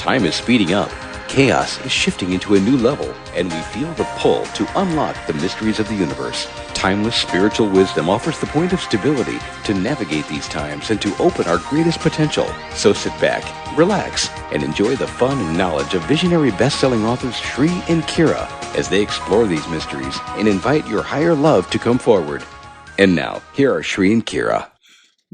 Time is speeding up. Chaos is shifting into a new level, and we feel the pull to unlock the mysteries of the universe. Timeless spiritual wisdom offers the point of stability to navigate these times and to open our greatest potential. So sit back, relax, and enjoy the fun and knowledge of visionary best-selling authors Shri and Kira as they explore these mysteries and invite your higher love to come forward. And now, here are Shri and Kira.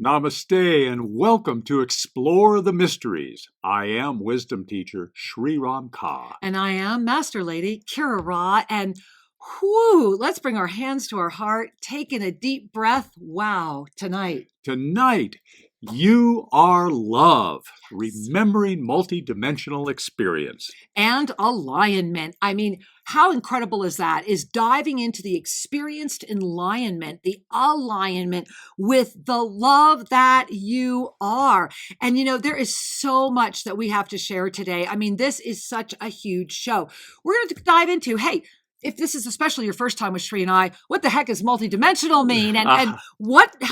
Namaste and welcome to Explore the Mysteries. I am wisdom teacher Sri Ram Ka. And I am Master Lady Kira Ra. And whoo, let's bring our hands to our heart, taking a deep breath. Wow, tonight, you are love, remembering multi-dimensional experience. And A-Lion-Ment. I mean, how incredible is that? Is diving into the experienced enlightenment, the alignment with the love that you are. And you know, there is so much that we have to share today. I mean, this is such a huge show. We're going to dive into, hey, if this is especially your first time with Shri and I, what the heck does multidimensional mean? And how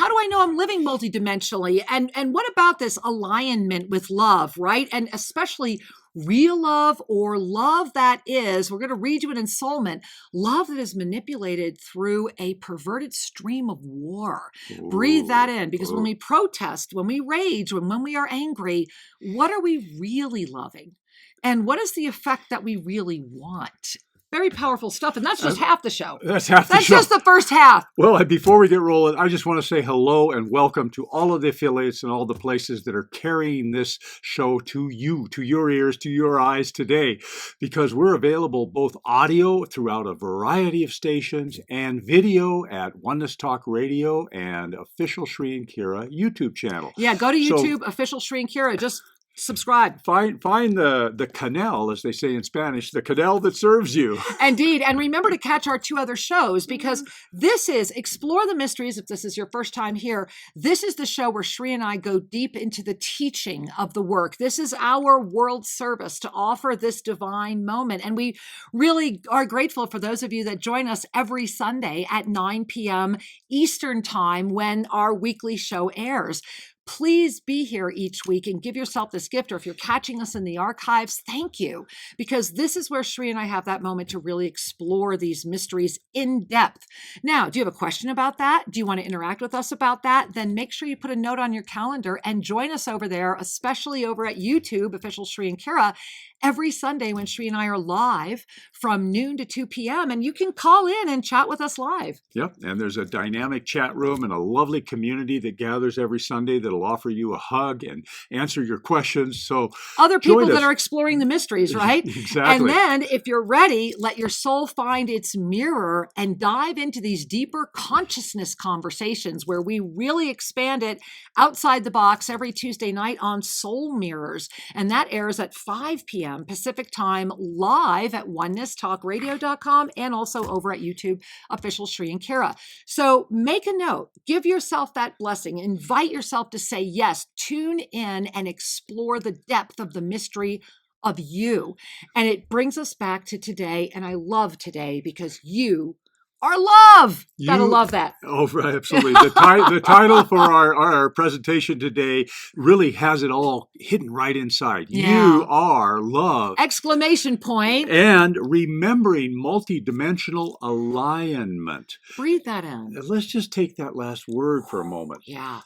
do I know I'm living multidimensionally? And what about this alignment with love, right? And especially real love or love that is, we're going to read you an ensoulment, love that is manipulated through a perverted stream of war. Ooh, breathe that in, because when we protest, when we rage, when we are angry, what are we really loving? And what is the effect that we really want? Very powerful stuff, and that's just half the show. That's show. That's just the first half. Well, before we get rolling, I just want to say hello and welcome to all of the affiliates and all the places that are carrying this show to you, to your ears, to your eyes today, because we're available both audio throughout a variety of stations and video at Oneness Talk Radio and Official Shri and Kira YouTube channel. Yeah, go to YouTube, Official Shri and Kira. Just subscribe. Find the canal, as they say in Spanish, the canal that serves you. Indeed. And remember to catch our two other shows, because this is Explore the Mysteries. If this is your first time here, this is the show where Shri and I go deep into the teaching of the work. This is our world service to offer this divine moment. And we really are grateful for those of you that join us every Sunday at 9 p.m. Eastern Time when our weekly show airs. Please be here each week and give yourself this gift. Or if you're catching us in the archives, thank you, because this is where Shri and I have that moment to really explore these mysteries in depth. Now, do you have a question about that? Do you want to interact with us about that? Then make sure you put a note on your calendar and join us over there, especially over at YouTube, Official Shri and Kira, every Sunday when Shri and I are live from noon to 2 p.m. And you can call in and chat with us live. Yep. And there's a dynamic chat room and a lovely community that gathers every Sunday that'll offer you a hug and answer your questions. So other people that are exploring the mysteries, right? Exactly. And then if you're ready, let your soul find its mirror and dive into these deeper consciousness conversations where we really expand it outside the box every Tuesday night on Soul Mirrors. And that airs at 5 p.m. Pacific time, live at onenesstalkradio.com and also over at YouTube, Official Shri and Kira. So make a note, give yourself that blessing, invite yourself to say yes, tune in and explore the depth of the mystery of you. And it brings us back to today. And I love today because you are love. Gotta love that. Oh, right, absolutely. The title for our presentation today really has it all hidden right inside. Yeah. You are love. Exclamation point. And remembering multi-dimensional alignment. Breathe that in. Let's just take that last word for a moment. Yeah.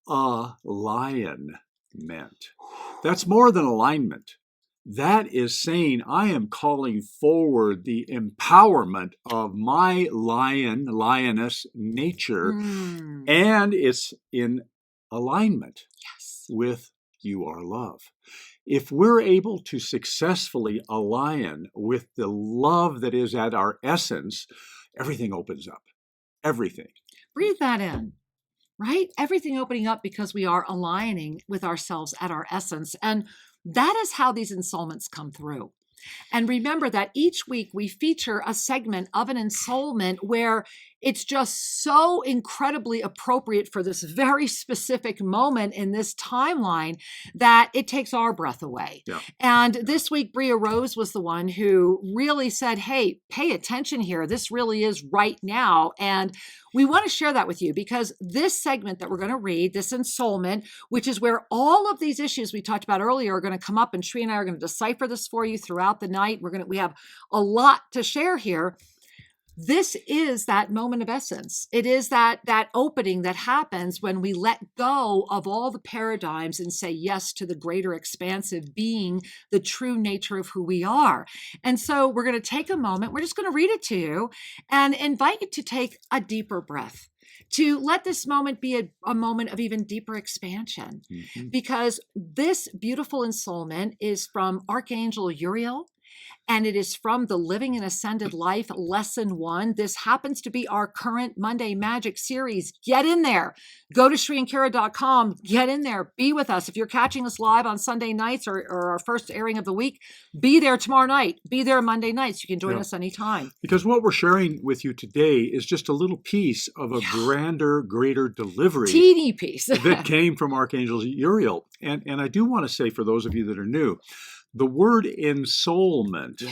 A-Lion-Ment. That's more than alignment. That is saying I am calling forward the empowerment of my lioness nature, and it's in alignment with you are love. If we're able to successfully align with the love that is at our essence, everything opens up. Everything. Breathe that in. Right? Everything opening up because we are aligning with ourselves at our essence. And that is how these ensoulments come through. And remember that each week we feature a segment of an ensoulment where It's just so incredibly appropriate for this very specific moment in this timeline that it takes our breath away. Yeah. And this week, Bria Rose was the one who really said, hey, pay attention here. This really is right now. And we want to share that with you because this segment that we're going to read, this ensoulment, which is where all of these issues we talked about earlier are going to come up, and Sri and I are going to decipher this for you throughout the night. We have a lot to share here. This is that moment of essence. It is that opening that happens when we let go of all the paradigms and say yes to the greater expansive being, the true nature of who we are. And so we're going to take a moment. We're just going to read it to you and invite you to take a deeper breath, to let this moment be a moment of even deeper expansion. Mm-hmm. Because this beautiful ensoulment is from Archangel Uriel, and it is from the Living an Ascended Life Lesson 1. This happens to be our current Monday Magic series. Get in there. Go to ShriandKara.com. Get in there. Be with us. If you're catching us live on Sunday nights or our first airing of the week, be there tomorrow night. Be there Monday nights. You can join us anytime. Because what we're sharing with you today is just a little piece of a grander, greater delivery. Teeny piece. that came from Archangel Uriel. And I do want to say, for those of you that are new, the word ensoulment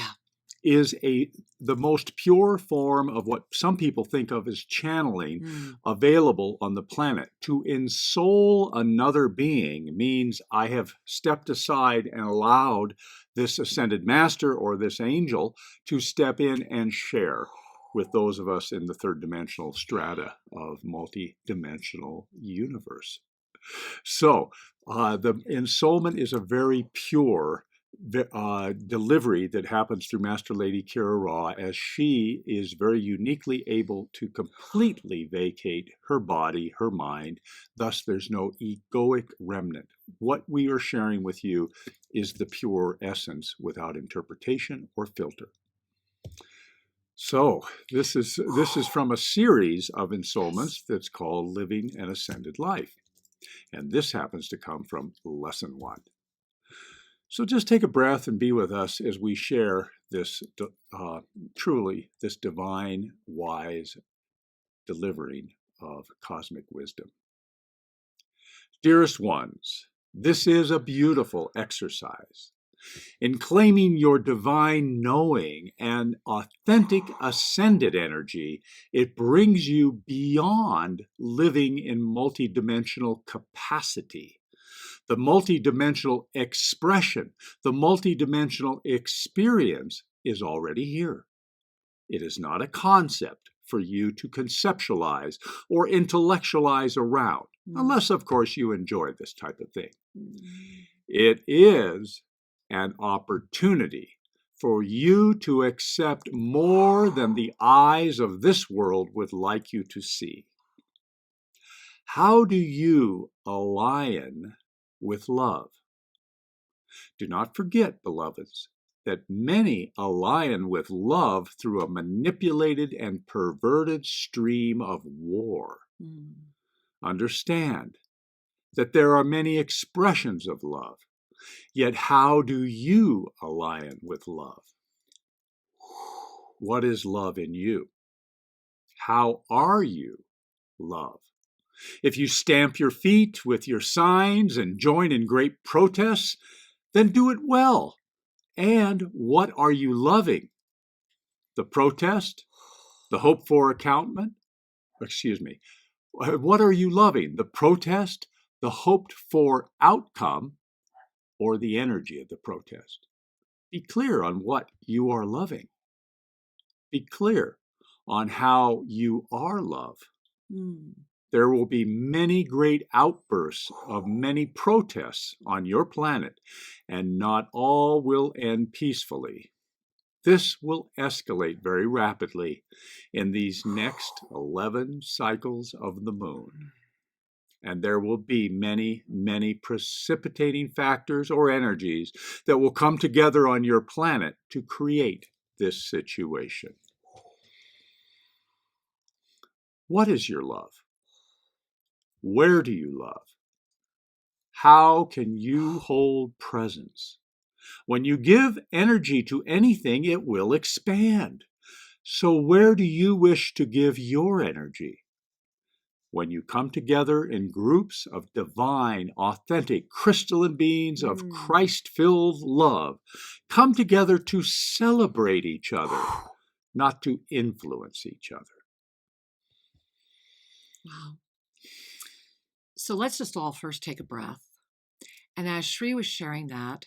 is the most pure form of what some people think of as channeling available on the planet. To ensoul another being means I have stepped aside and allowed this ascended master or this angel to step in and share with those of us in the third dimensional strata of multi-dimensional universe. So the ensoulment is a very pure delivery that happens through Master Lady Kira Ra, as she is very uniquely able to completely vacate her body, her mind. Thus, there's no egoic remnant. What we are sharing with you is the pure essence without interpretation or filter. So this is from a series of ensoulments that's called Living an Ascended Life. And this happens to come from Lesson 1. So just take a breath and be with us as we share this truly this divine, wise delivering of cosmic wisdom. Dearest ones, this is a beautiful exercise. In claiming your divine knowing and authentic ascended energy, it brings you beyond living in multidimensional capacity. The multidimensional expression, the multidimensional experience is already here. It is not a concept for you to conceptualize or intellectualize around, unless, of course, you enjoy this type of thing. It is an opportunity for you to accept more than the eyes of this world would like you to see. How do you align with love? Do not forget, beloveds, that many align with love through a manipulated and perverted stream of war. Understand that there are many expressions of love. Yet how do you align with love? What is love in you? How are you love? If you stamp your feet with your signs and join in great protests, then do it well. And what are you loving? The protest? The hope for accountment? What are you loving? The protest? The hoped for outcome? Or the energy of the protest? Be clear on what you are loving. Be clear on how you are love. There will be many great outbursts of many protests on your planet, and not all will end peacefully. This will escalate very rapidly in these next 11 cycles of the moon. And there will be many, many precipitating factors or energies that will come together on your planet to create this situation. What is your love? Where do you love? How can you hold presence? When you give energy to anything, it will expand. So where do you wish to give your energy? When you come together in groups of divine, authentic, crystalline beings of Christ-filled love, come together to celebrate each other, not to influence each other. Wow. So let's just all first take a breath. And as Shri was sharing that,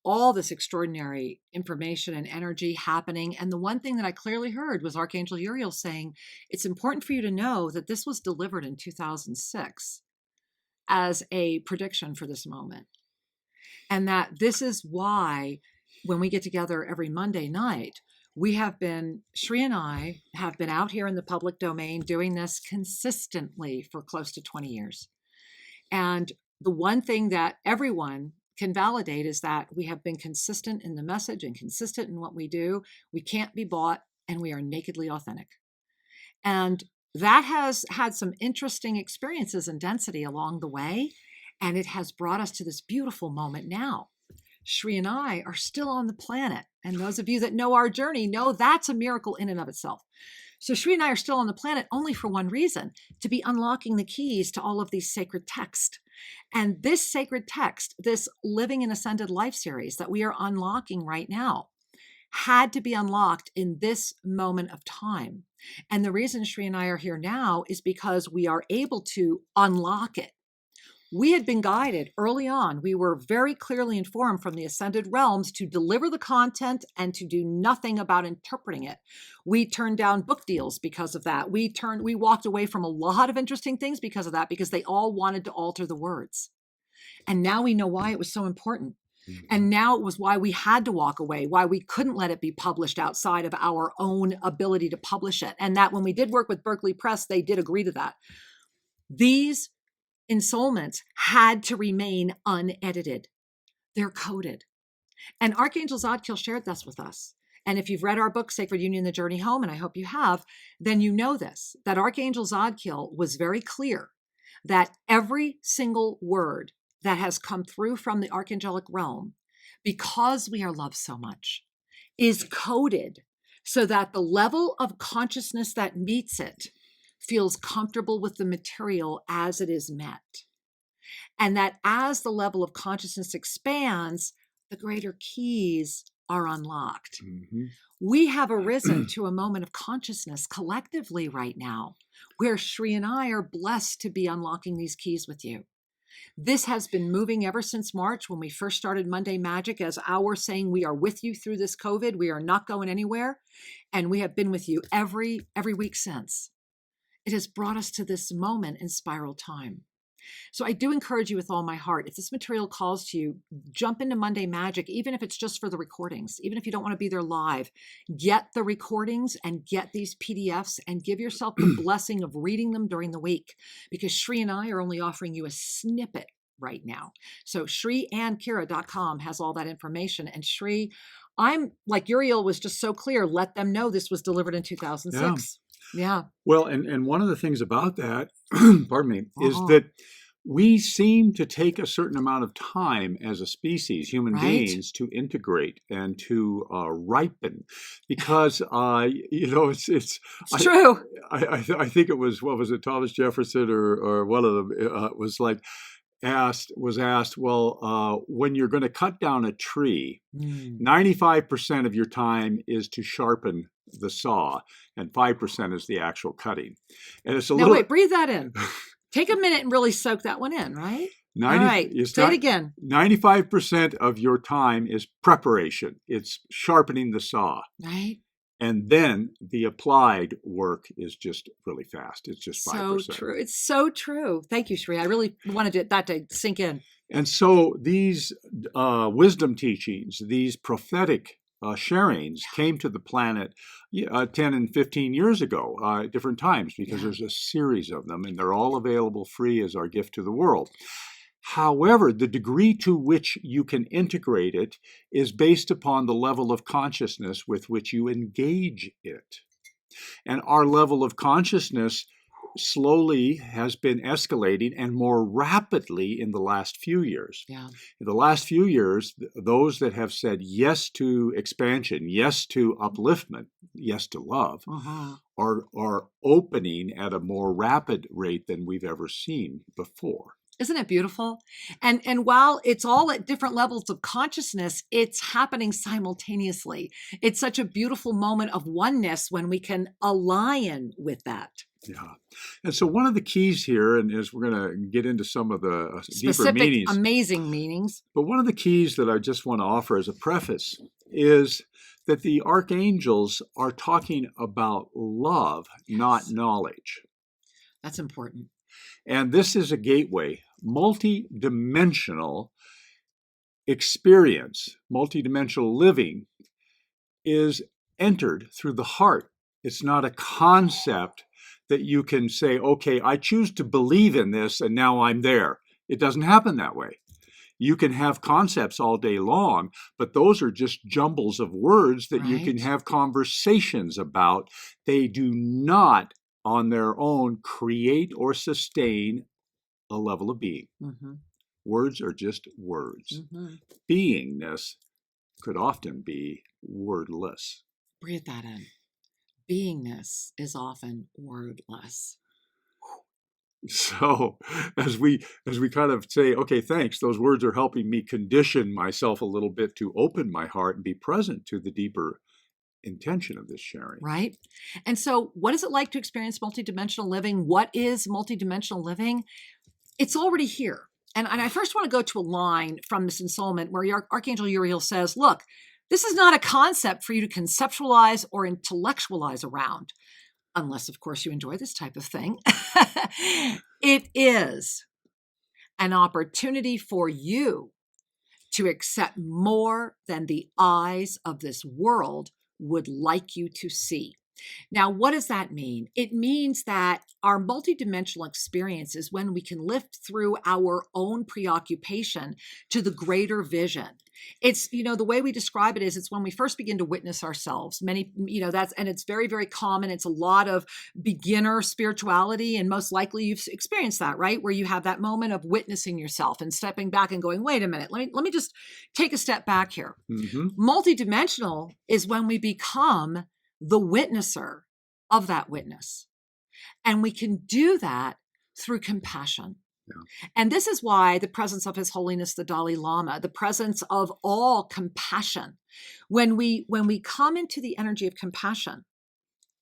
all this extraordinary information and energy happening. And the one thing that I clearly heard was Archangel Uriel saying, it's important for you to know that this was delivered in 2006 as a prediction for this moment. And that this is why when we get together every Monday night, Shri and I have been out here in the public domain doing this consistently for close to 20 years. And the one thing that everyone can validate is that we have been consistent in the message and consistent in what we do. We can't be bought, and we are nakedly authentic. And that has had some interesting experiences and density along the way, and it has brought us to this beautiful moment now. Shri and I are still on the planet, and those of you that know our journey know that's a miracle in and of itself. So Shri and I are still on the planet only for one reason, to be unlocking the keys to all of these sacred texts. And this sacred text, this Living an Ascended Life series that we are unlocking right now, had to be unlocked in this moment of time. And the reason Shri and I are here now is because we are able to unlock it. We had been guided early on. We were very clearly informed from the ascended realms to deliver the content and to do nothing about interpreting it. We turned down book deals because of that. We walked away from a lot of interesting things because of that, because they all wanted to alter the words. And now we know why it was so important. And now it was why we had to walk away, why we couldn't let it be published outside of our own ability to publish it. And that when we did work with Berkeley Press, they did agree to that. These ensoulments had to remain unedited. They're coded. And Archangel Zadkiel shared this with us. And if you've read our book, Sacred Union, The Journey Home, and I hope you have, then you know this, that Archangel Zadkiel was very clear that every single word that has come through from the archangelic realm, because we are loved so much, is coded so that the level of consciousness that meets it feels comfortable with the material as it is met. And that as the level of consciousness expands, the greater keys are unlocked. Mm-hmm. We have arisen to a moment of consciousness collectively right now, where Shri and I are blessed to be unlocking these keys with you. This has been moving ever since March when we first started Monday Magic as our saying, we are with you through this COVID. We are not going anywhere. And we have been with you every week since. It has brought us to this moment in spiral time. So I do encourage you with all my heart, if this material calls to you, jump into Monday Magic, even if it's just for the recordings, even if you don't want to be there live, get the recordings and get these PDFs and give yourself the blessing of reading them during the week, because Shri and I are only offering you a snippet right now. So ShriandKira.com has all that information. And Shri, I'm like Uriel was just so clear, let them know this was delivered in 2006. Yeah. Well, and one of the things about that, pardon me, is that we seem to take a certain amount of time as a species, human beings, to integrate and to ripen, because it's true. I think it was, what was it, Thomas Jefferson or one of them was asked, well, when you're going to cut down a tree, 95% of your time is to sharpen the saw, and 5% is the actual cutting. And it's a little. Wait, breathe that in. Take a minute and really soak that one in, right? All right, say it again. 95% of your time is preparation. It's sharpening the saw. Right. And then the applied work is just really fast. It's just 5%. So true. It's so true. Thank you, Shri. I really wanted that to sink in. And so these wisdom teachings, these prophetic sharings came to the planet 10 and 15 years ago at different times, because there's a series of them, and they're all available free as our gift to the world. However, the degree to which you can integrate it is based upon the level of consciousness with which you engage it. And our level of consciousness slowly has been escalating and more rapidly in the last few years. Yeah. In the last few years, those that have said yes to expansion, yes to upliftment, yes to love, are opening at a more rapid rate than we've ever seen before. Isn't it beautiful? And while it's all at different levels of consciousness, it's happening simultaneously. It's such a beautiful moment of oneness when we can align with that. Yeah. And so one of the keys here, and as we're going to get into some of the Specific, deeper meanings, amazing meanings. But one of the keys that I just want to offer as a preface is that the archangels are talking about love, not knowledge. That's important. And this is a gateway. Multi-dimensional experience, multi-dimensional living is entered through the heart. It's not a concept that you can say, okay, I choose to believe in this and now I'm there. It doesn't happen that way. You can have concepts all day long, but those are just jumbles of words that you can have conversations about. They do not on their own create or sustain a level of being. Words are just words. Beingness could often be wordless. Breathe that in. Beingness is often wordless. So as we kind of say, okay, thanks, those words are helping me condition myself a little bit to open my heart and be present to the deeper intention of this sharing. Right? And so what is it like to experience multidimensional living? What is multidimensional living? It's already here. And I first want to go to a line from this ensoulment where Archangel Uriel says, look, this is not a concept for you to conceptualize or intellectualize around, unless, of course, you enjoy this type of thing. It is an opportunity for you to accept more than the eyes of this world would like you to see. Now, what does that mean? It means that our multidimensional experience is when we can lift through our own preoccupation to the greater vision. It's, the way we describe it is it's when we first begin to witness ourselves. And it's very, very common. It's a lot of beginner spirituality. And most likely you've experienced that, right? Where you have that moment of witnessing yourself and stepping back and going, wait a minute, let me just take a step back here. Multidimensional is when we become the witnesser of that witness. And we can do that through compassion. Yeah. And this is why the presence of His Holiness the Dalai Lama, the presence of all compassion, when we come into the energy of compassion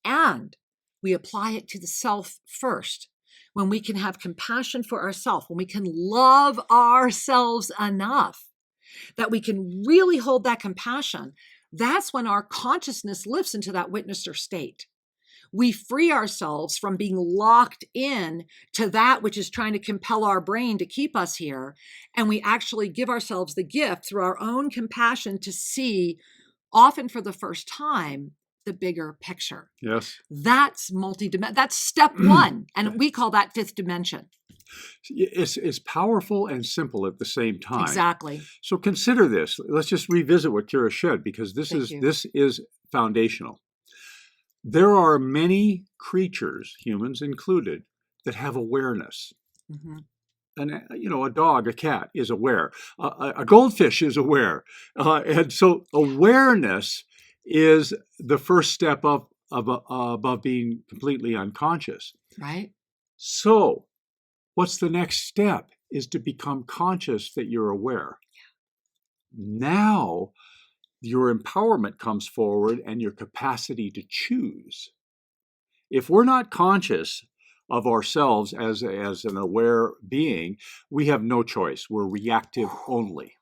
and we apply it to the self first, when we can have compassion for ourselves, when we can love ourselves enough that we can really hold that compassion, that's when our consciousness lifts into that witnesser state. We free ourselves from being locked in to that which is trying to compel our brain to keep us here. And we actually give ourselves the gift through our own compassion to see, often for the first time, the bigger picture. Yes. That's multidimensional. That's step one. And we call that fifth dimension. It's powerful and simple at the same time. Exactly. So consider this. Let's just revisit what Kira said, because this is foundational. There are many creatures, humans included, that have awareness. And a dog, a cat is aware. A goldfish is aware. And so awareness is the first step up above being completely unconscious. Right. So what's the next step is to become conscious that you're aware. Now your empowerment comes forward and your capacity to choose. If we're not conscious of ourselves as an aware being, we have no choice. We're reactive only.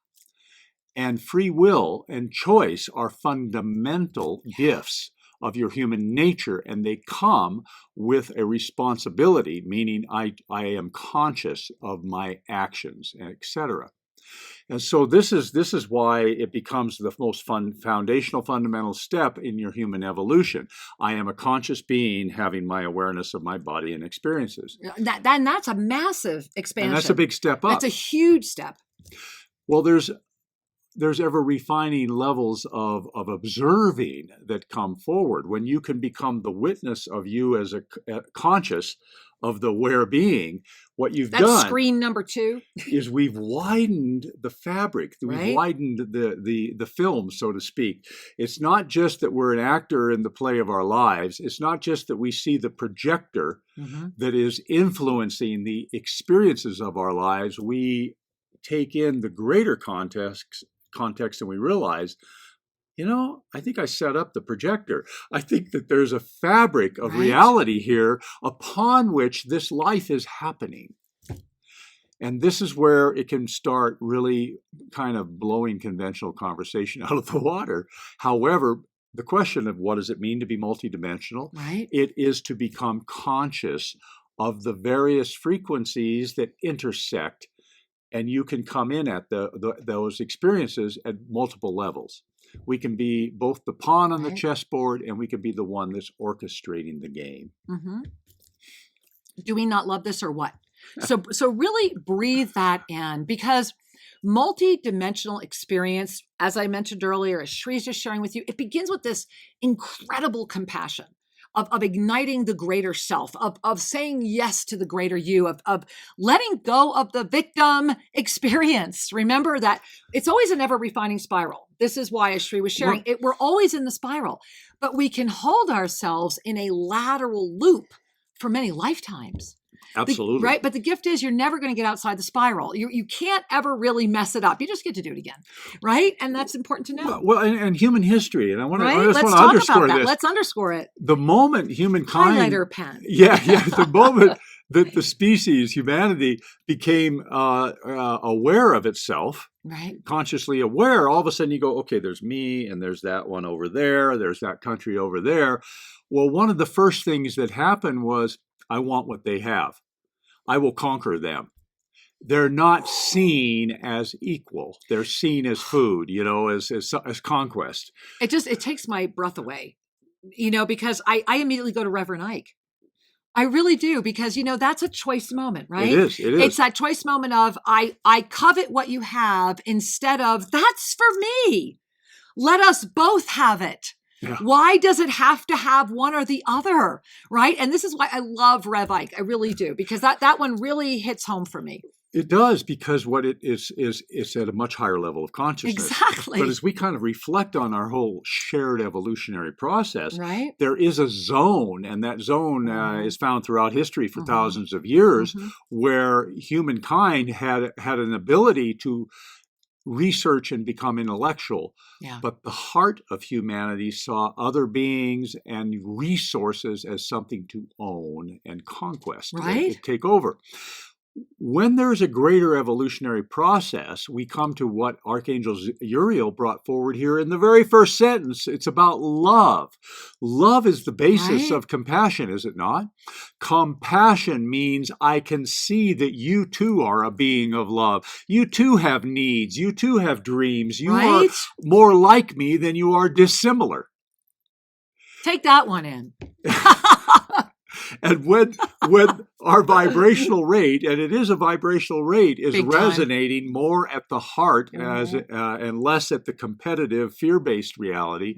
And free will and choice are fundamental gifts of your human nature, and they come with a responsibility, meaning I am conscious of my actions, etc. And so this is why it becomes the most foundational, fundamental step in your human evolution. I am a conscious being having my awareness of my body and experiences. That's a massive expansion. And that's a big step up. That's a huge step. Well, there's ever refining levels of observing that come forward when you can become the witness of you as a conscious of the aware being, what you've That's done screen number 2. is we've widened the fabric. We've Right. widened the film, so to speak. It's not just that we're an actor in the play of our lives. It's not just that we see the projector that is influencing the experiences of our lives. We take in the greater context and we realize, I think I set up the projector. I think that there's a fabric of Right. reality here upon which this life is happening. And this is where it can start really kind of blowing conventional conversation out of the water. However, the question of what does it mean to be multidimensional? Right. It is to become conscious of the various frequencies that intersect, and you can come in at those experiences at multiple levels. We can be both the pawn on the Right. chessboard, and we can be the one that's orchestrating the game. Do we not love this or what? So really breathe that in, because multi-dimensional experience, as I mentioned earlier, as Shree's just sharing with you, it begins with this incredible compassion of igniting the greater self, of saying yes to the greater you, of letting go of the victim experience. Remember that it's always an ever-refining spiral. This is why, as Shree was sharing, we're always in the spiral, but we can hold ourselves in a lateral loop for many lifetimes. Absolutely. Right? But the gift is you're never going to get outside the spiral. You can't ever really mess it up. You just get to do it again. Right? And that's important to know. Well, and human history, and I just Let's want to talk underscore about that. this. Let's underscore it. The moment humankind, Highlighter pen. the moment that the species, humanity, became aware of itself, right, consciously aware, all of a sudden you go, okay, there's me, and there's that one over there, there's that country over there. Well, one of the first things that happened was, I want what they have. I will conquer them. They're not seen as equal. They're seen as food, as conquest. It takes my breath away, because I immediately go to Reverend Ike. I really do, because, that's a choice moment, right? It is. It's that choice moment of, I covet what you have, instead of, that's for me. Let us both have it. Yeah. Why does it have to have one or the other, right? And this is why I love Rev Ike. I really do, because that one really hits home for me. It does, because what it is it's at a much higher level of consciousness. Exactly. But as we kind of reflect on our whole shared evolutionary process, right, there is a zone, and that zone is found throughout history for thousands of years, where humankind had an ability to research and become intellectual. Yeah. But the heart of humanity saw other beings and resources as something to own and conquest, right, to take over. When there's a greater evolutionary process, we come to what Archangel Uriel brought forward here in the very first sentence. It's about love. Love is the basis of compassion, is it not? Compassion means I can see that you too are a being of love. You too have needs. You too have dreams. You are more like me than you are dissimilar. Take that one in. And when our vibrational rate, and it is a vibrational rate, is Big resonating time. More at the heart and less at the competitive, fear-based reality,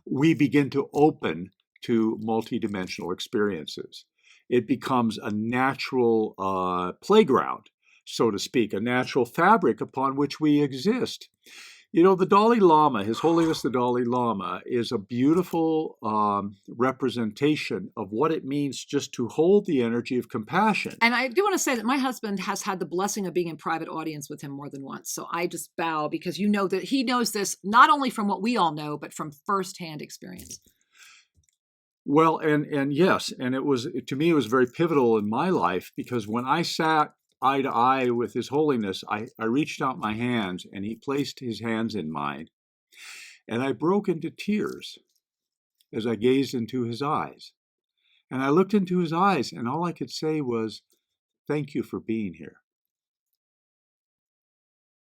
we begin to open to multidimensional experiences. It becomes a natural playground, so to speak, a natural fabric upon which we exist. The Dalai Lama, His Holiness the Dalai Lama, is a beautiful representation of what it means just to hold the energy of compassion. And I do want to say that my husband has had the blessing of being in private audience with him more than once. So I just bow, because that he knows this not only from what we all know, but from firsthand experience. Well, and yes, and to me, it was very pivotal in my life, because when I sat eye to eye with His Holiness, I reached out my hands, and he placed his hands in mine, and I broke into tears as I gazed into his eyes. And I looked into his eyes, and all I could say was, thank you for being here.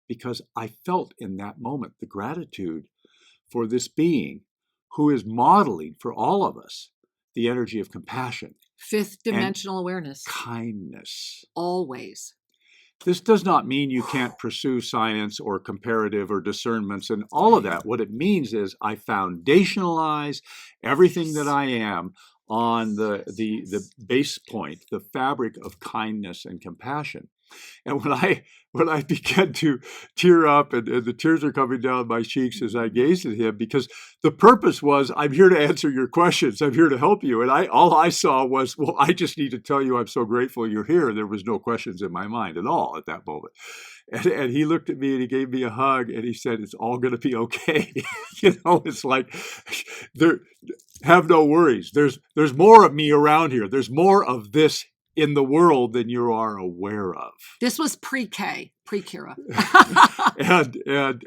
Because I felt in that moment the gratitude for this being who is modeling for all of us the energy of compassion. Fifth dimensional awareness. Kindness. Always. This does not mean you can't pursue science or comparative or discernments and all of that. What it means is I foundationalize everything that I am on the base point, the fabric of kindness and compassion. And when I began to tear up, and the tears are coming down my cheeks as I gaze at him, because the purpose was, I'm here to answer your questions. I'm here to help you. And all I saw was, well, I just need to tell you I'm so grateful you're here. There was no questions in my mind at all at that moment. And he looked at me and he gave me a hug and he said, it's all going to be okay. It's like, have no worries. There's more of me around here. There's more of this in the world than you are aware of. This was pre-K, pre-Kira. and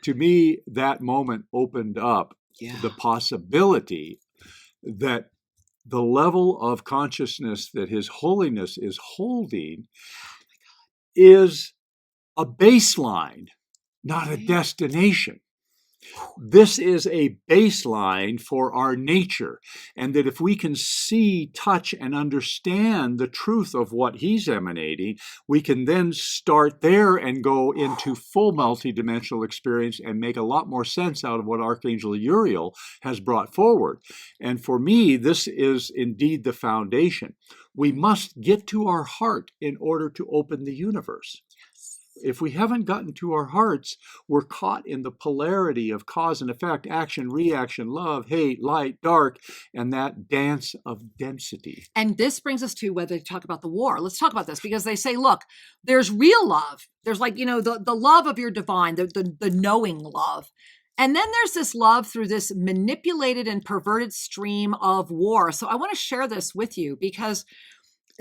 to me, that moment opened up the possibility that the level of consciousness that His Holiness is holding is a baseline, not a destination. This is a baseline for our nature, and that if we can see, touch, and understand the truth of what He's emanating, we can then start there and go into full multidimensional experience and make a lot more sense out of what Archangel Uriel has brought forward. And for me, this is indeed the foundation. We must get to our heart in order to open the universe. If we haven't gotten to our hearts, we're caught in the polarity of cause and effect, action, reaction, love, hate, light, dark, and that dance of density. And this brings us to whether they talk about the war. Let's talk about this, because they say, look, there's real love. There's like, the love of your divine, the knowing love. And then there's this love through this manipulated and perverted stream of war. So I want to share this with you because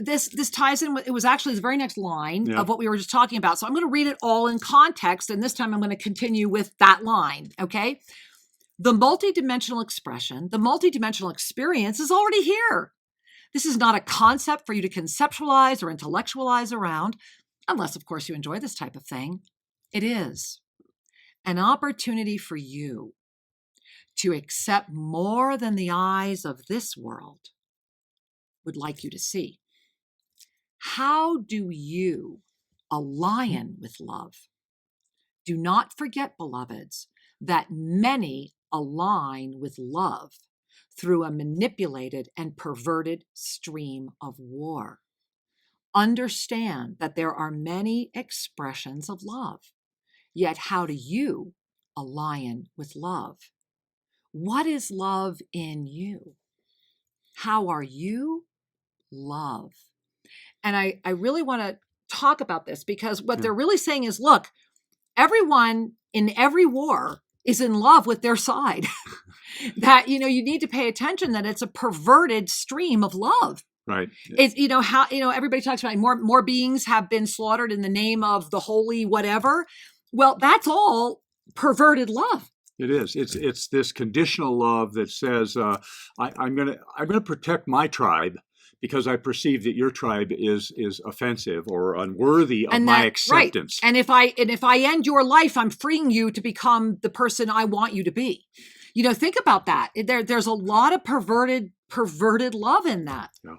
this ties in with, it was actually the very next line of what we were just talking about. So I'm going to read it all in context. And this time I'm going to continue with that line. Okay. The multidimensional expression, the multidimensional experience is already here. This is not a concept for you to conceptualize or intellectualize around, unless, of course, you enjoy this type of thing. It is an opportunity for you to accept more than the eyes of this world would like you to see. How do you align with love? Do not forget, beloveds, that many align with love through a manipulated and perverted stream of war. Understand that there are many expressions of love. Yet how do you align with love? What is love in you? How are you? Love. And I really want to talk about this because what they're really saying is, look, everyone in every war is in love with their side. That, you need to pay attention that it's a perverted stream of love. Right. It's, how, everybody talks about more beings have been slaughtered in the name of the holy whatever. Well, that's all perverted love. It is. It's this conditional love that says, I'm gonna protect my tribe because I perceive that your tribe is offensive or unworthy of my acceptance. Right. And if I end your life, I'm freeing you to become the person I want you to be. Think about that. There's a lot of perverted love in that. Yeah.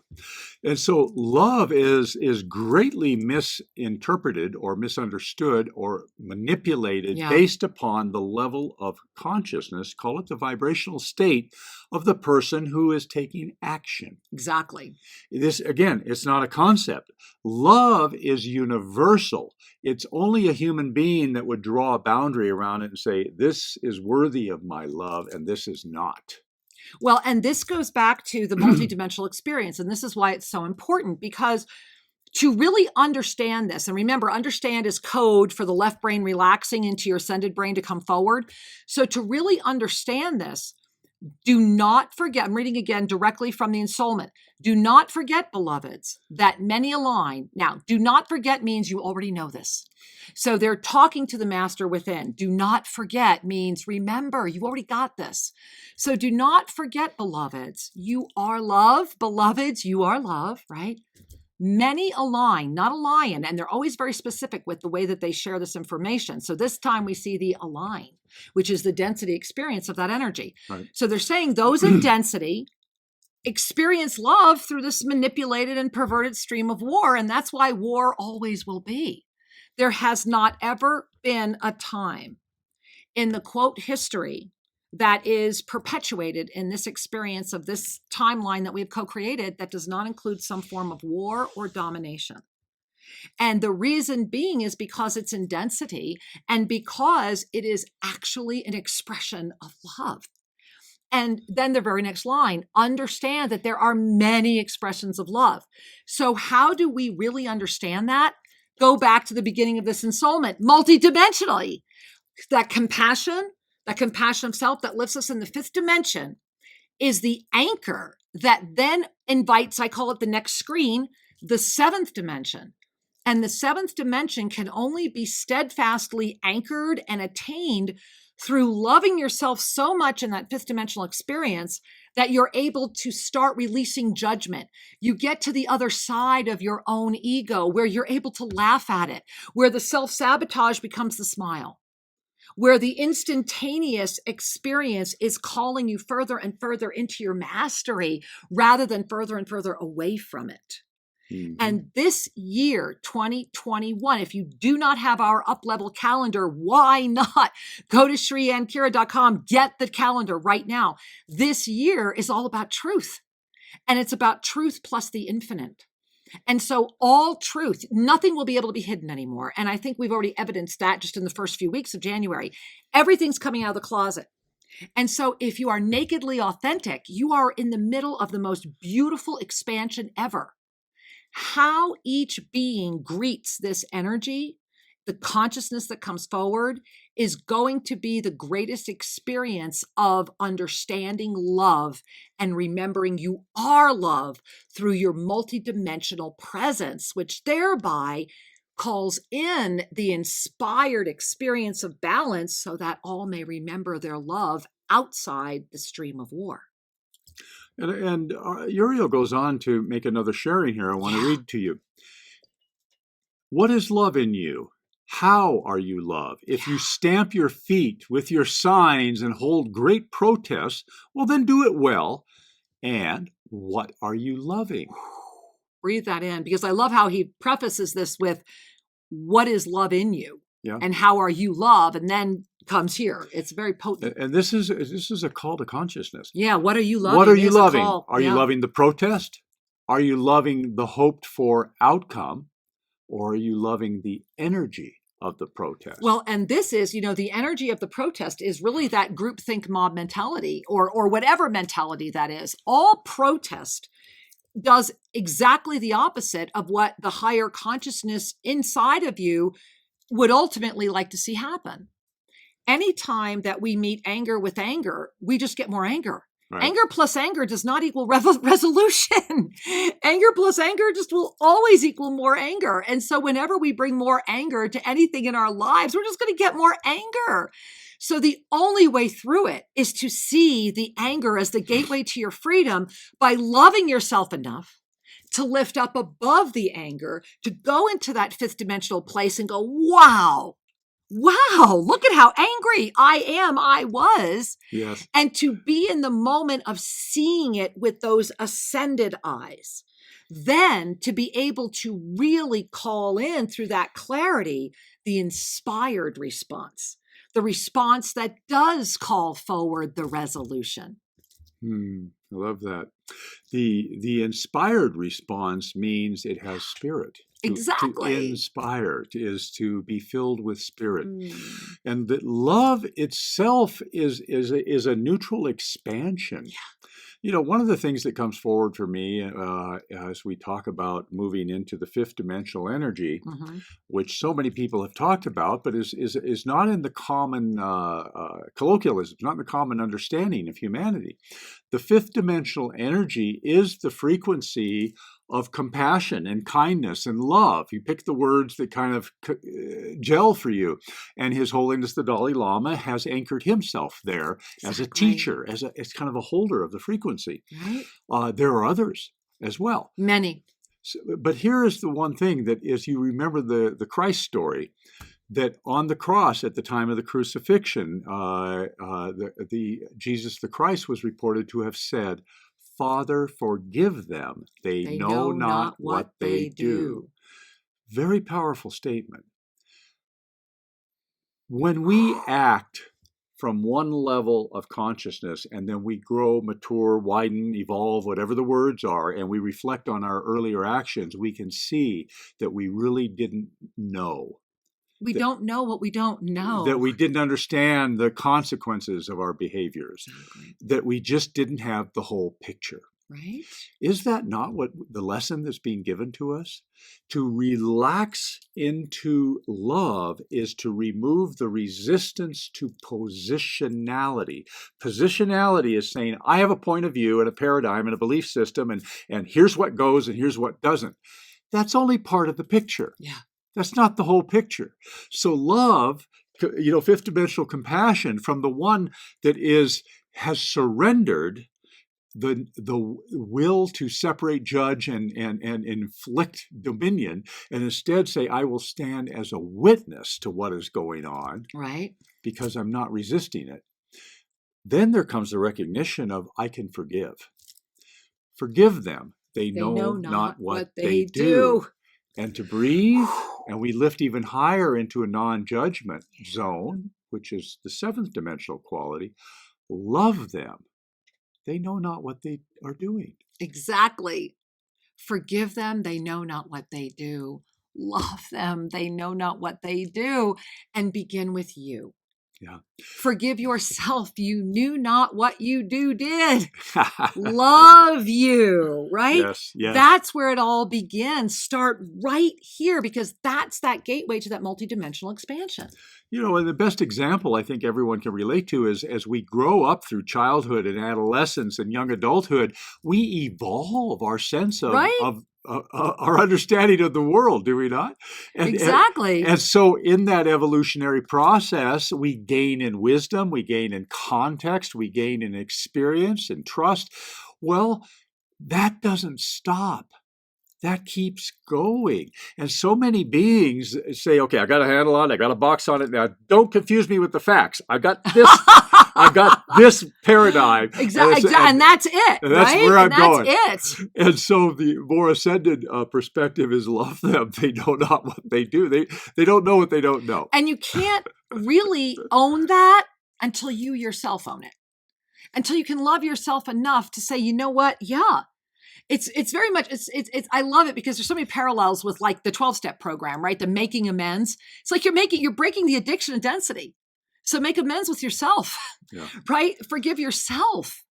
And so love is greatly misinterpreted or misunderstood or manipulated based upon the level of consciousness, call it the vibrational state of the person who is taking action. Exactly. This, again, it's not a concept. Love is universal. It's only a human being that would draw a boundary around it and say, this is worthy of my love and this is not. Well, and this goes back to the multidimensional experience. And this is why it's so important, because to really understand this, and remember, understand is code for the left brain relaxing into your ascended brain to come forward. So to really understand this, do not forget, I'm reading again directly from the ensoulment. Do not forget, beloveds, that many align. Now, do not forget means you already know this. So they're talking to the master within. Do not forget means remember, you already got this. So do not forget, beloveds, you are love. Beloveds, you are love, right? Many align, not a lion, and they're always very specific with the way that they share this information. So this time we see the align, which is the density experience of that energy. Right. So they're saying those in density experience love through this manipulated and perverted stream of war, and that's why war always will be. There has not ever been a time in the quote history that is perpetuated in this experience of this timeline that we've co-created that does not include some form of war or domination. And the reason being is because it's in density and because it is actually an expression of love. And then the very next line, understand that there are many expressions of love. So how do we really understand that? Go back to the beginning of this ensoulment, multidimensionally. That compassion of self that lifts us in the fifth dimension is the anchor that then invites, I call it the next screen, the seventh dimension. And the seventh dimension can only be steadfastly anchored and attained through loving yourself so much in that fifth dimensional experience that you're able to start releasing judgment. You get to the other side of your own ego where you're able to laugh at it, where the self-sabotage becomes the smile, where the instantaneous experience is calling you further and further into your mastery rather than further and further away from it. Mm-hmm. And this year, 2021, if you do not have our up-level calendar, why not? Go to ShriAnnKira.com, get the calendar right now. This year is all about truth. And it's about truth plus the infinite. And so all truth, nothing will be able to be hidden anymore. And I think we've already evidenced that just in the first few weeks of January. Everything's coming out of the closet. And so if you are nakedly authentic, you are in the middle of the most beautiful expansion ever. How each being greets this energy, the consciousness that comes forward, is going to be the greatest experience of understanding love and remembering you are love through your multidimensional presence, which thereby calls in the inspired experience of balance so that all may remember their love outside the stream of war. And Uriel goes on to make another sharing here. I want to read to you. What is love in you? How are you loved? If you stamp your feet with your signs and hold great protests, well, then do it well. And what are you loving? Breathe that in, because I love how he prefaces this with, what is love in you? Yeah. And how are you loved? And then comes here. It's very potent. And this is a call to consciousness. Yeah. What are you loving? What are you loving? Are you loving the protest? Are you loving the hoped for outcome? Or are you loving the energy of the protest? Well, and this is, the energy of the protest is really that groupthink mob mentality or whatever mentality that is. All protest does exactly the opposite of what the higher consciousness inside of you would ultimately like to see happen. Anytime that we meet anger with anger, we just get more anger. Right. Anger plus anger does not equal resolution. Anger plus anger just will always equal more anger. And so whenever we bring more anger to anything in our lives, we're just going to get more anger. So the only way through it is to see the anger as the gateway to your freedom by loving yourself enough to lift up above the anger, to go into that fifth dimensional place and go, wow, look at how angry I was. Yes. And to be in the moment of seeing it with those ascended eyes. Then to be able to really call in through that clarity, the inspired response, the response that does call forward the resolution. I love that. The inspired response means it has spirit. Exactly. To inspire is to be filled with spirit. And that love itself is a neutral expansion. Yeah. One of the things that comes forward for me as we talk about moving into the fifth dimensional energy, which so many people have talked about, but is not in the common colloquialism, not in the common understanding of humanity. The fifth dimensional energy is the frequency of compassion and kindness and love. You pick the words that kind of gel for you. And His Holiness the Dalai Lama has anchored himself there as a teacher, as kind of a holder of the frequency. Right. There are others as well. Many. So, but here is the one thing that is, you remember the Christ story, that on the cross at the time of the crucifixion, Jesus the Christ was reported to have said, Father, forgive them. They know not what they do. Very powerful statement. When we act from one level of consciousness, and then we grow, mature, widen, evolve, whatever the words are, and we reflect on our earlier actions, we can see that we really didn't know. We don't know what we don't know. That we didn't understand the consequences of our behaviors. Exactly. That we just didn't have the whole picture. Right? Is that not what the lesson that's being given to us? To relax into love is to remove the resistance to positionality. Positionality is saying, I have a point of view and a paradigm and a belief system, and here's what goes and here's what doesn't. That's only part of the picture. Yeah. That's not the whole picture. So love, fifth dimensional compassion from the one that has surrendered the will to separate, judge, and inflict dominion, and instead say, I will stand as a witness to what is going on, right? Because I'm not resisting it. Then there comes the recognition of, I can forgive. Forgive them. They know not what they do. And to breathe, and we lift even higher into a non-judgment zone, which is the seventh dimensional quality. Love them. They know not what they are doing. Exactly. Forgive them. They know not what they do. Love them. They know not what they do. And begin with you. Yeah. Forgive yourself. You knew not what you did. Love you, right? Yes, yes. That's where it all begins. Start right here, because that's that gateway to that multidimensional expansion. And the best example I think everyone can relate to is as we grow up through childhood and adolescence and young adulthood, we evolve our sense of our understanding of the world, do we not? Exactly. And so in that evolutionary process, we gain in wisdom, we gain in context, we gain in experience and trust. Well, that doesn't stop. That keeps going. And so many beings say, okay, I got a handle on it, I got a box on it. Now, don't confuse me with the facts. I got this, I got this paradigm. Exactly. And that's it. And that's right? where I'm going. That's it. And so the more ascended perspective is love them. They know not what they do. They don't know what they don't know. And you can't really own that until you yourself own it. Until you can love yourself enough to say, you know what? Yeah. It's very much, I love it because there's so many parallels with like the 12-step program, right? The making amends. It's like you're breaking the addiction of density. So make amends with yourself, right? Forgive yourself.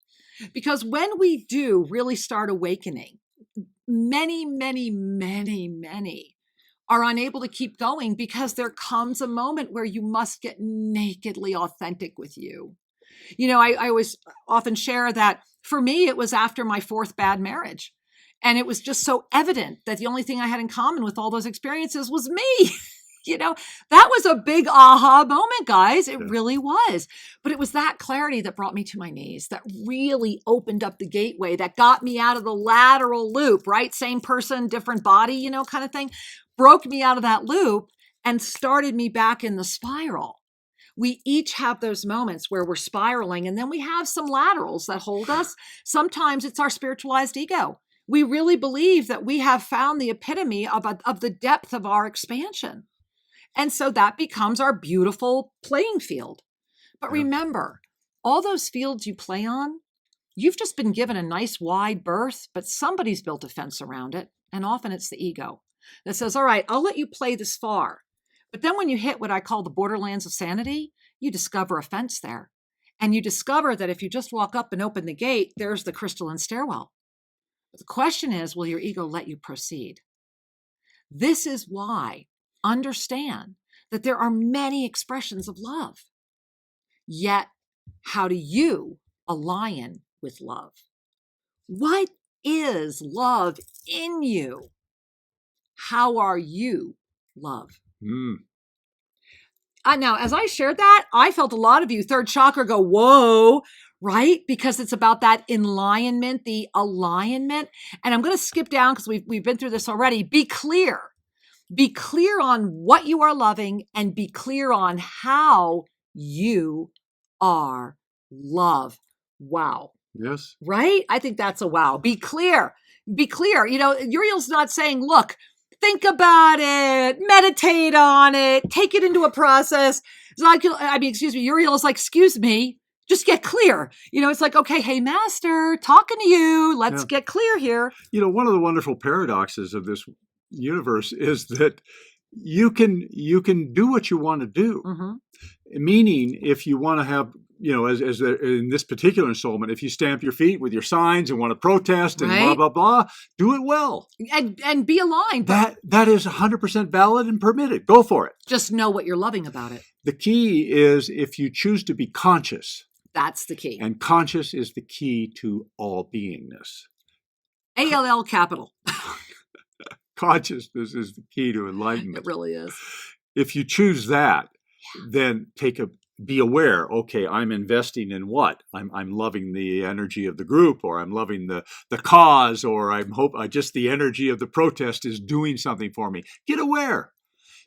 Because when we do really start awakening, many, many, many, many are unable to keep going because there comes a moment where you must get nakedly authentic with you. I always often share that for me, it was after my fourth bad marriage. And it was just so evident that the only thing I had in common with all those experiences was me. That was a big aha moment, guys. It really was. But it was that clarity that brought me to my knees, that really opened up the gateway, that got me out of the lateral loop, right? Same person, different body, kind of thing. Broke me out of that loop and started me back in the spiral. We each have those moments where we're spiraling, and then we have some laterals that hold us. Sometimes it's our spiritualized ego. We really believe that we have found the epitome of the depth of our expansion. And so that becomes our beautiful playing field. But remember, all those fields you play on, you've just been given a nice wide berth, but somebody's built a fence around it. And often it's the ego that says, all right, I'll let you play this far. But then when you hit what I call the borderlands of sanity, you discover a fence there. And you discover that if you just walk up and open the gate, there's the crystalline stairwell. But the question is, will your ego let you proceed? This is why understand that there are many expressions of love. Yet, how do you align with love? What is love in you? How are you love? Now, as I shared that, I felt a lot of you, third chakra, go, whoa, right? Because it's about that A-Lion-Ment, the alignment. And I'm going to skip down because we've been through this already. Be clear. Be clear on what you are loving and be clear on how you are love. Wow. Yes. Right? I think that's a wow. Be clear. Be clear. Uriel's not saying, look, think about it, meditate on it, take it into a process. Uriel is like, excuse me, just get clear. It's like, okay, hey, master, talking to you. Let's get clear here. One of the wonderful paradoxes of this universe is that you can do what you want to do. Mm-hmm. Meaning, if you want to have, in this particular installment, if you stamp your feet with your signs and want to protest and blah, blah, blah, do it well. And be aligned. That is 100% valid and permitted. Go for it. Just know what you're loving about it. The key is if you choose to be conscious. That's the key. And conscious is the key to all beingness. ALL capital. Consciousness is the key to enlightenment. It really is. If you choose that, then be aware. Okay, I'm investing in what? I'm loving the energy of the group, or I'm loving the cause, or just the energy of the protest is doing something for me. Get aware.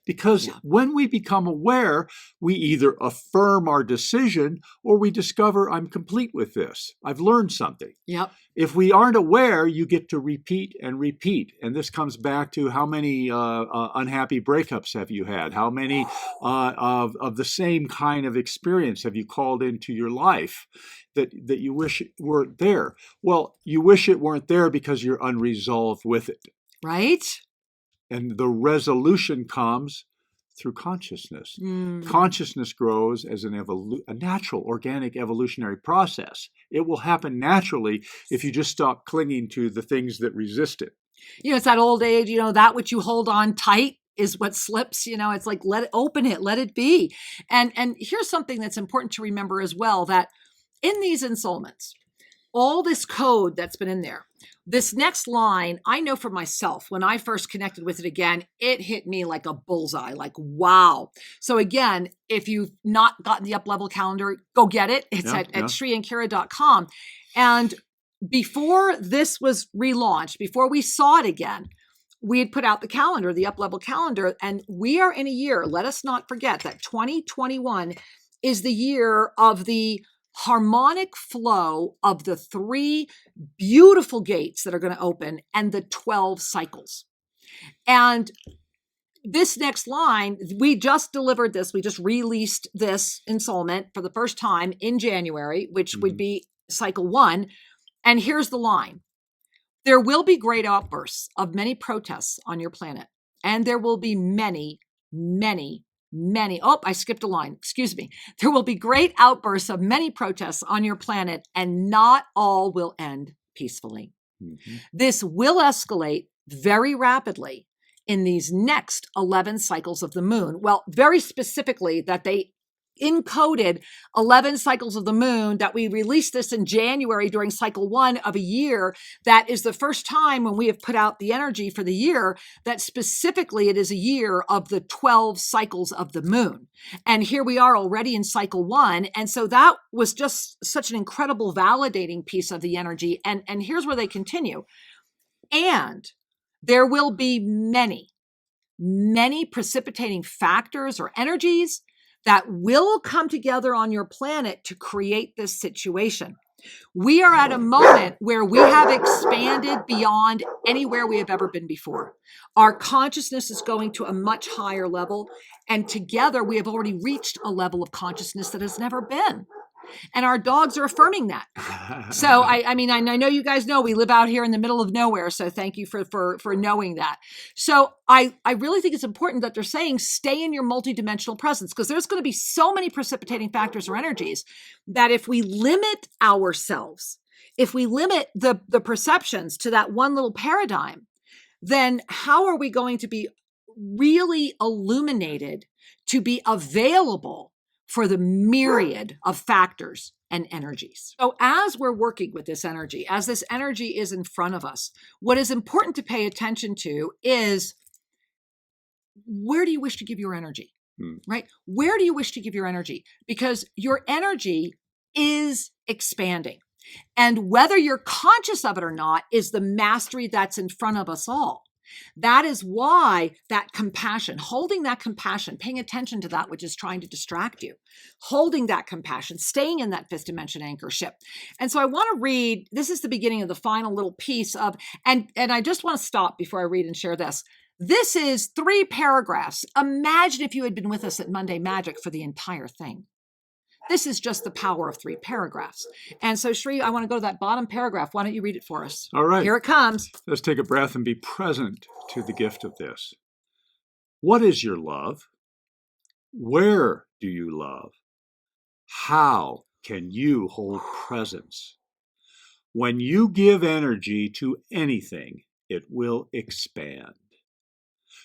Because when we become aware, we either affirm our decision or we discover I'm complete with this. I've learned something. Yep. If we aren't aware, you get to repeat and repeat. And this comes back to how many unhappy breakups have you had? How many of the same kind of experience have you called into your life that you wish weren't there? Well, you wish it weren't there because you're unresolved with it. Right? And the resolution comes through consciousness. Consciousness grows as a natural, organic, evolutionary process. It will happen naturally if you just stop clinging to the things that resist it. It's that old age, that which you hold on tight is what slips. It's like, open it, let it be. And here's something that's important to remember as well, that in these ensoulments, all this code that's been in there, this next line, I know for myself, when I first connected with it again, it hit me like a bullseye, like, wow. So again, if you've not gotten the up-level calendar, go get it. It's at shriankira.com. And before this was relaunched, before we saw it again, we had put out the calendar, the up-level calendar, and we are in a year, let us not forget that 2021 is the year of the harmonic flow of the 3 beautiful gates that are going to open and the 12 cycles. And this next line, we just delivered this. We just released this ensoulment for the first time in January, which would be cycle 1. And here's the line. There will be great outbursts of many protests on your planet. And there will be many, I skipped a line. Excuse me. There will be great outbursts of many protests on your planet, and not all will end peacefully. Mm-hmm. This will escalate very rapidly in these next 11 cycles of the moon. Well, very specifically that they encoded 11 cycles of the moon, that we released this in January during cycle 1 of a year. That is the first time when we have put out the energy for the year that specifically it is a year of the 12 cycles of the moon. And here we are already in cycle 1. And so that was just such an incredible validating piece of the energy. And here's where they continue. And there will be many precipitating factors or energies that will come together on your planet to create this situation. We are at a moment where we have expanded beyond anywhere we have ever been before. Our consciousness is going to a much higher level, and together we have already reached a level of consciousness that has never been. And our dogs are affirming that. So, I know you guys know we live out here in the middle of nowhere. So thank you for knowing that. So I really think it's important that they're saying stay in your multidimensional presence, because there's going to be so many precipitating factors or energies that if we limit ourselves, if we limit the perceptions to that one little paradigm, then how are we going to be really illuminated to be available for the myriad of factors and energies? So as we're working with this energy, as this energy is in front of us, what is important to pay attention to is, where do you wish to give your energy, right? Where do you wish to give your energy? Because your energy is expanding. And whether you're conscious of it or not is the mastery that's in front of us all. That is why that compassion, holding that compassion, paying attention to that which is trying to distract you, holding that compassion, staying in that 5th dimension anchor ship. And so I want to read, this is the beginning of the final little piece of, and I just want to stop before I read and share this. This is 3 paragraphs. Imagine if you had been with us at Monday Magic for the entire thing. This is just the power of 3 paragraphs. And so, Shri, I want to go to that bottom paragraph. Why don't you read it for us? All right. Here it comes. Let's take a breath and be present to the gift of this. What is your love? Where do you love? How can you hold presence? When you give energy to anything, it will expand.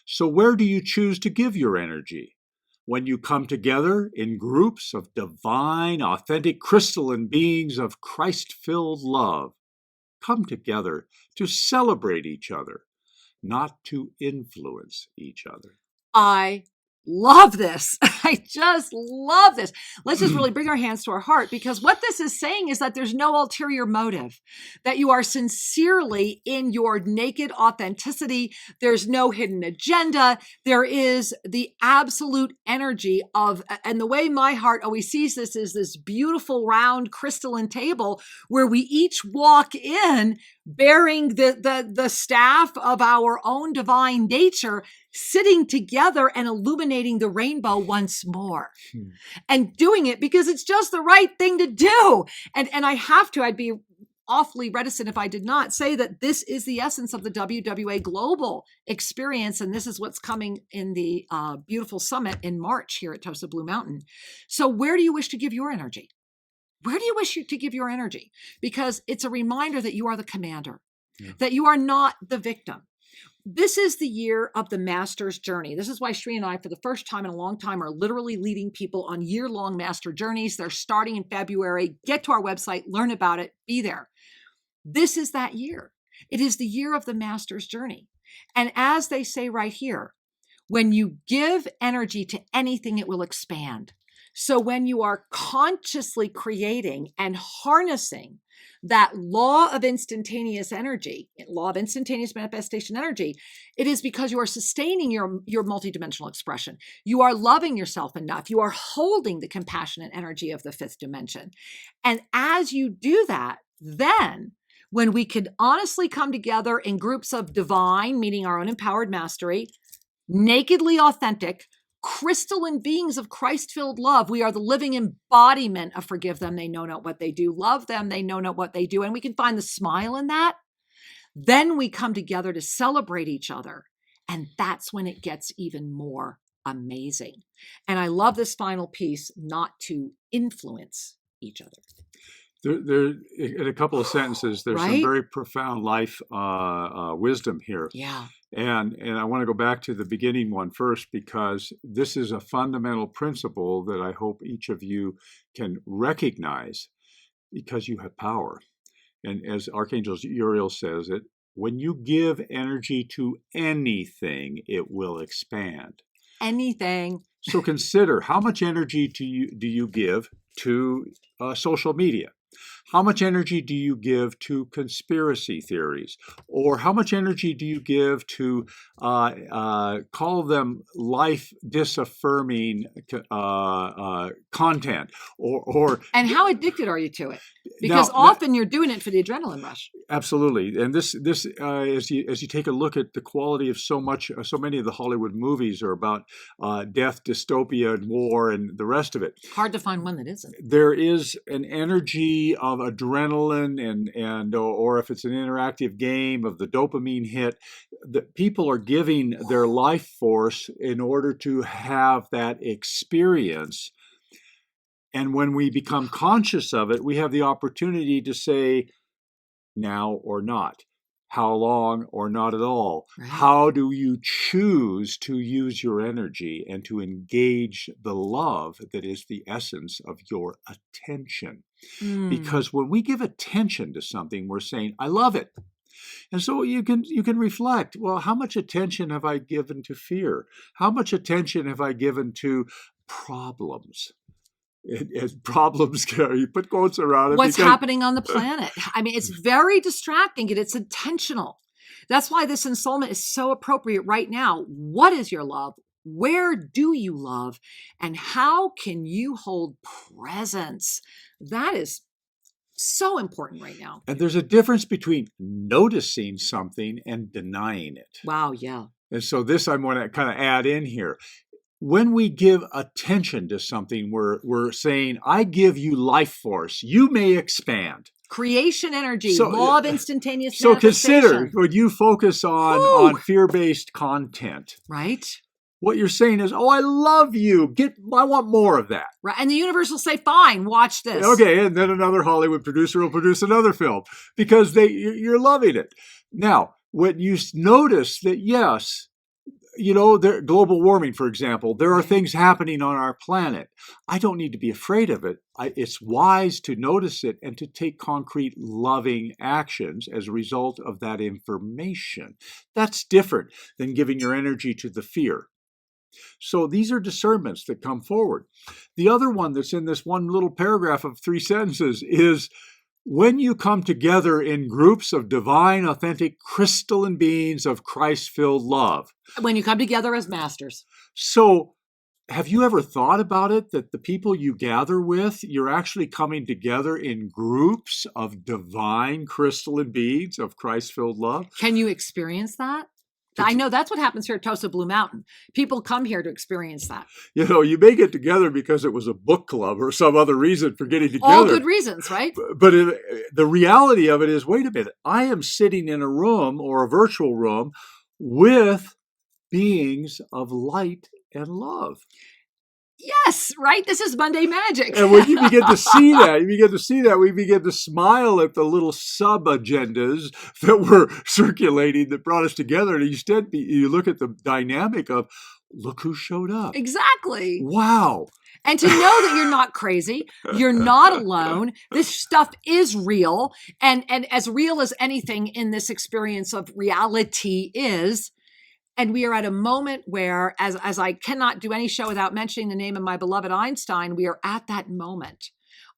So where do you choose to give your energy? When you come together in groups of divine, authentic, crystalline beings of Christ-filled love, come together to celebrate each other, not to influence each other. I love this. I just love this. Let's just really bring our hands to our heart, because what this is saying is that there's no ulterior motive, that you are sincerely in your naked authenticity. There's no hidden agenda. There is the absolute energy of, and the way my heart always sees this is this beautiful round crystalline table where we each walk in bearing the staff of our own divine nature, sitting together and illuminating the rainbow once more, and doing it because it's just the right thing to do. And I'd be awfully reticent if I did not say that this is the essence of the WWA global experience. And this is what's coming in the beautiful summit in March here at Tosa Blue Mountain. So where do you wish to give your energy? Where do you wish to give your energy? Because it's a reminder that you are the commander, that you are not the victim. This is the year of the master's journey. This is why Shri and I, for the first time in a long time, are literally leading people on year-long master journeys. They're starting in February. Get to our website, learn about it, be there. This is that year. It is the year of the master's journey. And as they say right here, when you give energy to anything, it will expand. So when you are consciously creating and harnessing that law of instantaneous energy, law of instantaneous manifestation energy, it is because you are sustaining your multidimensional expression. You are loving yourself enough. You are holding the compassionate energy of the 5th dimension. And as you do that, then when we can honestly come together in groups of divine, meaning our own empowered mastery, nakedly authentic, crystalline beings of Christ-filled love. We are the living embodiment of forgive them, they know not what they do. Love them, they know not what they do. And we can find the smile in that. Then we come together to celebrate each other. And that's when it gets even more amazing. And I love this final piece, not to influence each other. There, in a couple of sentences, there's Right? some very profound life wisdom here. Yeah. And I want to go back to the beginning one first, because this is a fundamental principle that I hope each of you can recognize, because you have power. And as Archangel Uriel says it, when you give energy to anything, it will expand. Anything. So consider, how much energy do you give to social media? How much energy do you give to conspiracy theories? Or how much energy do you give to call them life disaffirming content? And how addicted are you to it? Because often you're doing it for the adrenaline rush. Absolutely. And this as you take a look at the quality of so many of the Hollywood movies are about death, dystopia, and war, and the rest of it. Hard to find one that isn't. There is an energy of adrenaline and or if it's an interactive game, of the dopamine hit, that people are giving their life force in order to have that experience. And when we become conscious of it, we have the opportunity to say, now or not. How long or not at all? Right. How do you choose to use your energy and to engage the love that is the essence of your attention? Because when we give attention to something, we're saying, I love it. And so you can reflect, well, how much attention have I given to fear? How much attention have I given to problems? As problems, you put quotes around it. What's happening on the planet? I mean, it's very distracting and it's intentional. That's why this ensoulment is so appropriate right now. What is your love? Where do you love? And how can you hold presence? That is so important right now. And there's a difference between noticing something and denying it. Wow, yeah. And so this I'm going to kind of add in here. When we give attention to something, we're saying, I give you life force. You may expand. Creation energy, law of instantaneous so manifestation. Consider, when you focus on fear-based content, right? What you're saying is, oh, I love you. I want more of that. Right. And the universe will say, fine, watch this. Okay. And then another Hollywood producer will produce another film because you're loving it. Now, when you notice that, yes, global warming, for example, there are things happening on our planet. I don't need to be afraid of it. It's wise to notice it and to take concrete, loving actions as a result of that information. That's different than giving your energy to the fear. So these are discernments that come forward. The other one that's in this one little paragraph of 3 sentences is, when you come together in groups of divine, authentic, crystalline beings of Christ-filled love. When you come together as masters. So have you ever thought about it, that the people you gather with, you're actually coming together in groups of divine, crystalline beings of Christ-filled love? Can you experience that? I know that's what happens here at Tosa Blue Mountain. People come here to experience that. You may get together because it was a book club or some other reason for getting together. All good reasons, right? But the reality of it is, wait a minute, I am sitting in a room or a virtual room with beings of light and love. Yes, right? This is Monday magic. And when you begin to see that, we begin to smile at the little sub-agendas that were circulating that brought us together. And instead, you look at the dynamic of, look who showed up. Exactly. Wow. And to know that you're not crazy, you're not alone. This stuff is real. And as real as anything in this experience of reality is. And we are at a moment where, as I cannot do any show without mentioning the name of my beloved Einstein, we are at that moment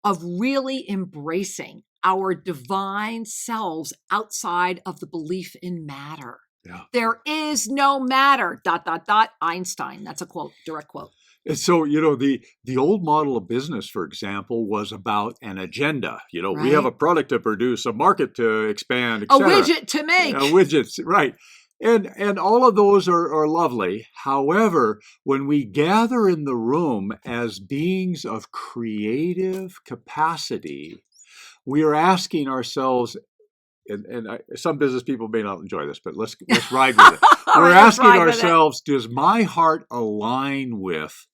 of really embracing our divine selves outside of the belief in matter. Yeah. There is no matter, ... Einstein. That's a quote, direct quote. And so, the old model of business, for example, was about an agenda. Right. We have a product to produce, a market to expand, etc. A widget to make. Widgets, right. And all of those are lovely. However, when we gather in the room as beings of creative capacity, we are asking ourselves, and some business people may not enjoy this, but let's ride with it. We're asking ourselves, does my heart align with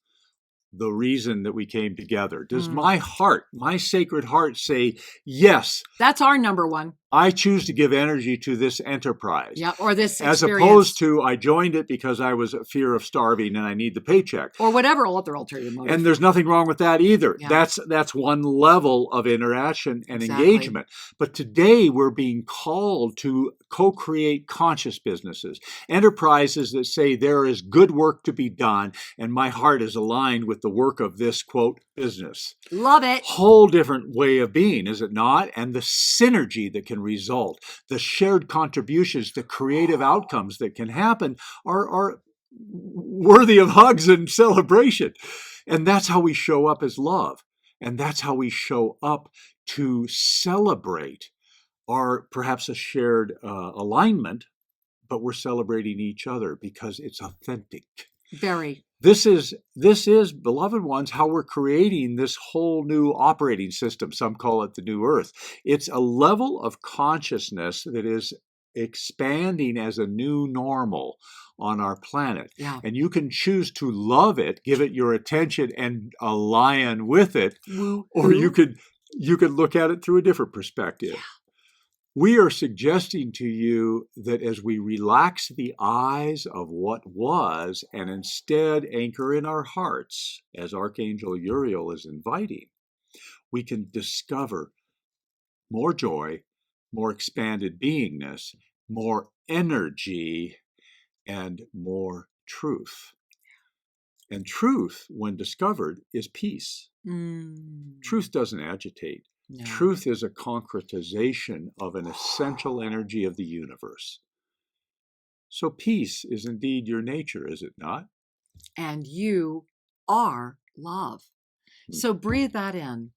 the reason that we came together? Does my heart, my sacred heart, say, yes? That's our number one. I choose to give energy to this enterprise. Yeah, or this experience. As opposed to, I joined it because I was in fear of starving and I need the paycheck. Or whatever other ulterior motive. And there's nothing wrong with that either. Yeah. That's one level of interaction and engagement. But today we're being called to co-create conscious businesses, enterprises that say there is good work to be done and my heart is aligned with the work of this, quote, business. Love it. Whole different way of being, is it not? And the synergy that can result, the shared contributions, the creative outcomes that can happen are worthy of hugs and celebration. And that's how we show up as love. And that's how we show up to celebrate our perhaps a shared alignment, but we're celebrating each other because it's authentic. Very. This is, beloved ones, how we're creating this whole new operating system. Some call it the new earth. It's a level of consciousness that is expanding as a new normal on our planet. Yeah. And you can choose to love it, give it your attention, and align with it. Or you could look at it through a different perspective. Yeah. We are suggesting to you that as we relax the eyes of what was and instead anchor in our hearts, as Archangel Uriel is inviting, we can discover more joy, more expanded beingness, more energy, and more truth. And truth, when discovered, is peace. Truth doesn't agitate. No. Truth is a concretization of an essential energy of the universe. So peace is indeed your nature, is it not? And you are love. So breathe that in.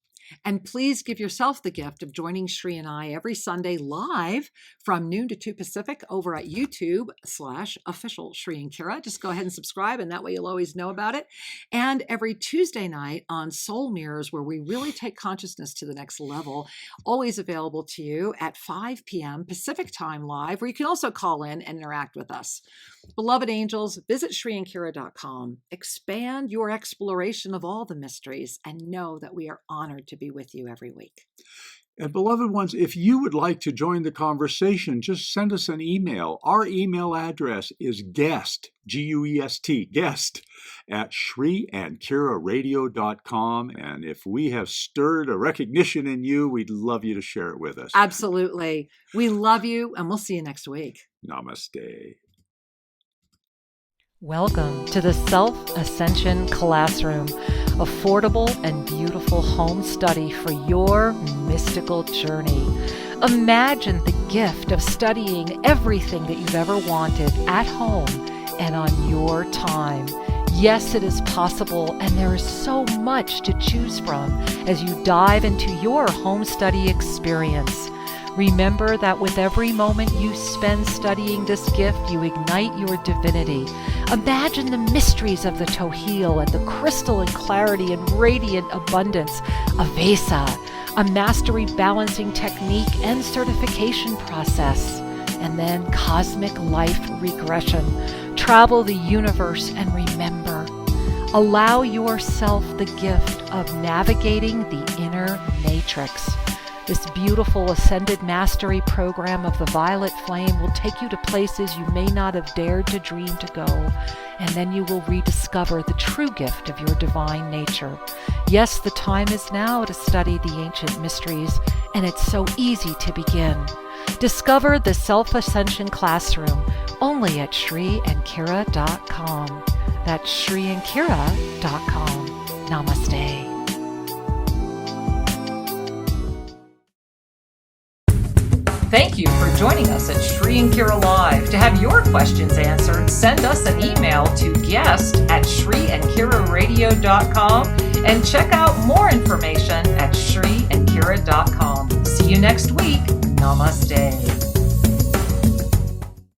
And please give yourself the gift of joining Shri and I every Sunday live from noon to 2 Pacific over at YouTube/official Shri and Kira. Just go ahead and subscribe, and that way you'll always know about it. And every Tuesday night on Soul Mirrors, where we really take consciousness to the next level, always available to you at 5 p.m. Pacific time live, where you can also call in and interact with us. Beloved angels, visit ShriandKira.com. Expand your exploration of all the mysteries and know that we are honored to be with you every week. And beloved ones, if you would like to join the conversation, just send us an email. Our email address is guest, G-U-E-S-T, guest, at ShriandKiraRadio.com. And if we have stirred a recognition in you, we'd love you to share it with us. Absolutely. We love you, and we'll see you next week. Namaste. Welcome to the Self-Ascension Classroom, affordable and beautiful home study for your mystical journey. Imagine the gift of studying everything that you've ever wanted at home and on your time. Yes, it is possible, and there is so much to choose from as you dive into your home study experience. Remember that with every moment you spend studying this gift, you ignite your divinity. Imagine the mysteries of the Tohil and the crystalline clarity and radiant abundance of Vesa, a mastery balancing technique and certification process, and then cosmic life regression. Travel the universe and remember. Allow yourself the gift of navigating the inner matrix. This beautiful Ascended Mastery program of the Violet Flame will take you to places you may not have dared to dream to go, and then you will rediscover the true gift of your divine nature. Yes, the time is now to study the ancient mysteries, and it's so easy to begin. Discover the Self-Ascension Classroom only at ShriandKira.com. That's ShriandKira.com. Namaste. Thank you for joining us at Shri and Kira Live. To have your questions answered, send us an email to guest@ShriandKiraRadio.com and check out more information at ShriandKira.com. See you next week. Namaste.